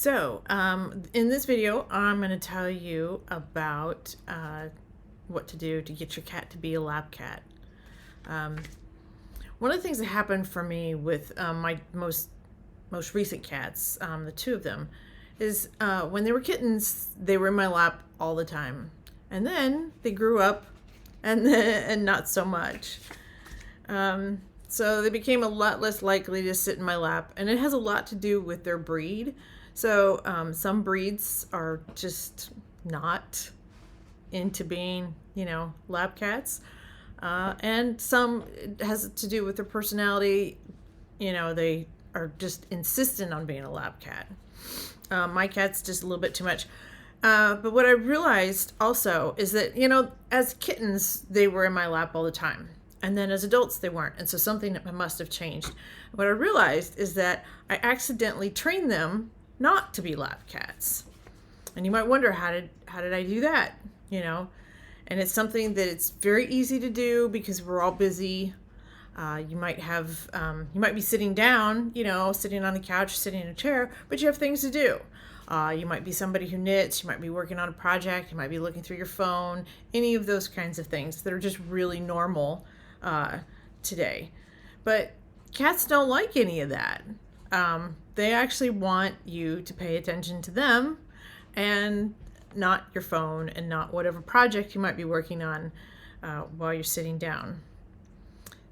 In this video, I'm going to tell you about what to do to get your cat to be a lap cat. One of the things that happened for me with my most recent cats, the two of them, is when they were kittens, they were in my lap all the time, and then they grew up, and not so much. So they became a lot less likely to sit in my lap, and it has a lot to do with their breed. So some breeds are just not into being, lap cats. And some has to do with their personality. They are just insistent on being a lap cat. My cat's just a little bit too much. But what I realized also is that, as kittens, they were in my lap all the time. And then as adults, they weren't. And so something must have changed. What I realized is that I accidentally trained them not to be lap cats. And you might wonder, how did I do that? And it's something that it's very easy to do because we're all busy. You might be sitting down, sitting on the couch, sitting in a chair, but you have things to do. You might be somebody who knits, you might be working on a project, you might be looking through your phone, any of those kinds of things that are just really normal today. But cats don't like any of that. They actually want you to pay attention to them and not your phone and not whatever project you might be working on while you're sitting down.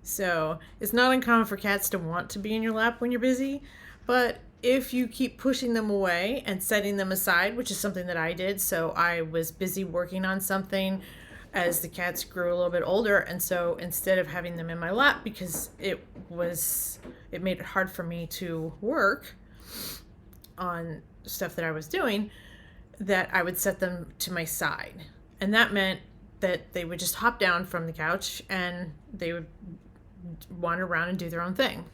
So it's not uncommon for cats to want to be in your lap when you're busy, but if you keep pushing them away and setting them aside, which is something that I did, so I was busy working on something as the cats grew a little bit older, and so instead of having them in my lap, because it made it hard for me to work on stuff that I was doing, that I would set them to my side. And that meant that they would just hop down from the couch and they would wander around and do their own thing.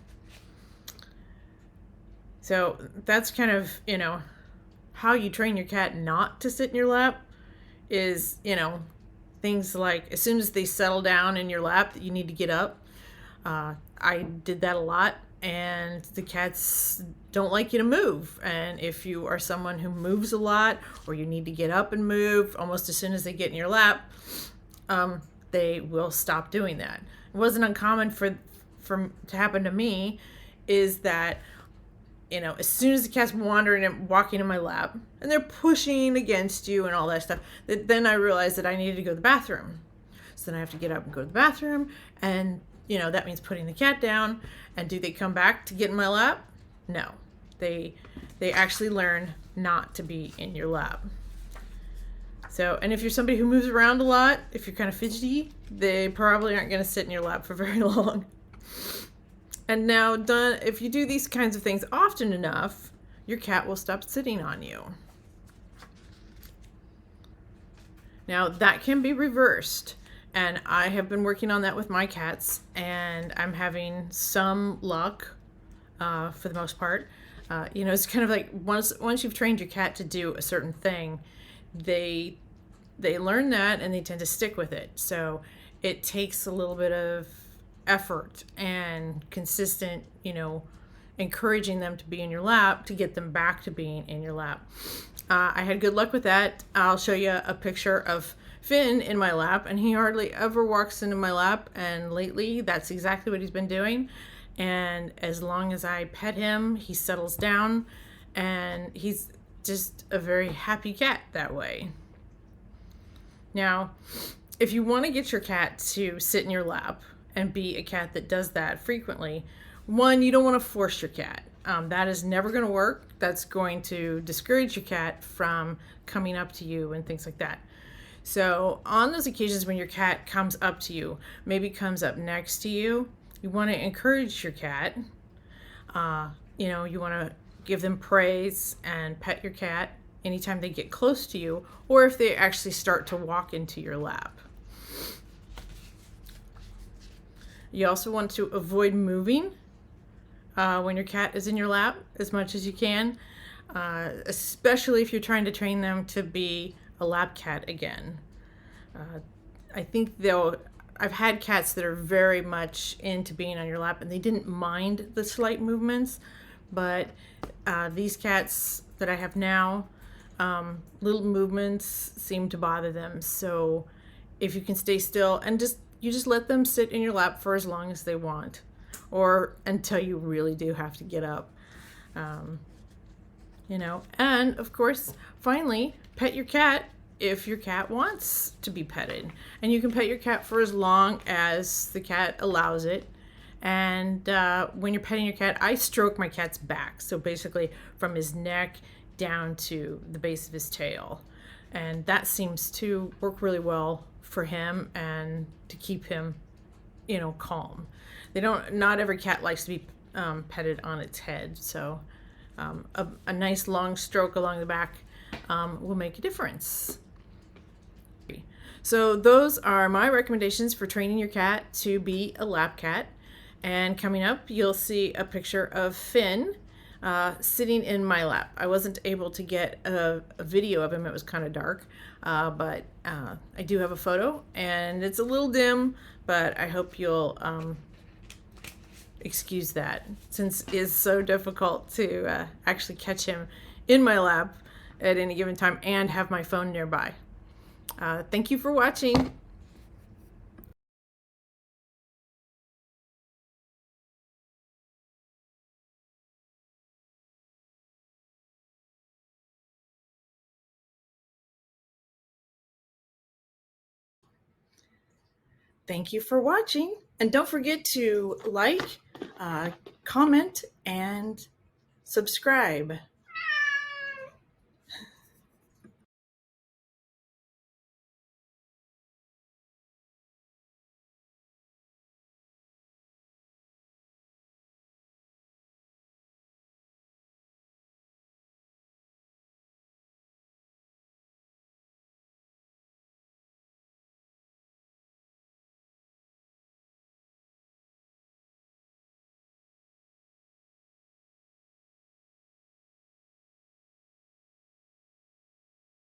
So that's kind of, how you train your cat not to sit in your lap is, things like as soon as they settle down in your lap that you need to get up. I did that a lot, and the cats don't like you to move. And if you are someone who moves a lot, or you need to get up and move almost as soon as they get in your lap, they will stop doing that. It wasn't uncommon for to happen to me, is that as soon as the cat's wandering and walking in my lap and they're pushing against you and all that stuff, then I realized that I needed to go to the bathroom. So then I have to get up and go to the bathroom, and that means putting the cat down. And do they come back to get in my lap? No. They actually learn not to be in your lap. So, and if you're somebody who moves around a lot, if you're kind of fidgety, they probably aren't going to sit in your lap for very long. And now, if you do these kinds of things often enough, your cat will stop sitting on you. Now, that can be reversed. And I have been working on that with my cats, and I'm having some luck for the most part. It's kind of like once you've trained your cat to do a certain thing, they learn that and they tend to stick with it. So it takes a little bit of effort and consistent, encouraging them to be in your lap to get them back to being in your lap. I had good luck with that. I'll show you a picture of Finn in my lap, and he hardly ever walks into my lap, and lately that's exactly what he's been doing. And as long as I pet him, he settles down, and he's just a very happy cat that way. Now, if you want to get your cat to sit in your lap and be a cat that does that frequently, one, you don't want to force your cat. That is never going to work. That's going to discourage your cat from coming up to you and things like that. So on those occasions when your cat comes up to you, maybe comes up next to you, you want to encourage your cat. You want to give them praise and pet your cat anytime they get close to you, or if they actually start to walk into your lap. You also want to avoid moving when your cat is in your lap as much as you can, especially if you're trying to train them to be a lap cat again. I think I've had cats that are very much into being on your lap, and they didn't mind the slight movements, but these cats that I have now, little movements seem to bother them. So if you can stay still and just let them sit in your lap for as long as they want, or until you really do have to get up. Um, and of course, finally, pet your cat if your cat wants to be petted. And you can pet your cat for as long as the cat allows it. And when you're petting your cat, I stroke my cat's back. So basically, from his neck down to the base of his tail. And that seems to work really well for him and to keep him, calm. Not every cat likes to be petted on its head. So a nice long stroke along the back will make a difference. So those are my recommendations for training your cat to be a lap cat. And coming up, you'll see a picture of Finn sitting in my lap. I wasn't able to get a video of him. It was kind of dark, but I do have a photo, and it's a little dim, but I hope you'll excuse that, since it's so difficult to actually catch him in my lap at any given time and have my phone nearby. Thank you for watching. Thank you for watching. And don't forget to like, comment, and subscribe.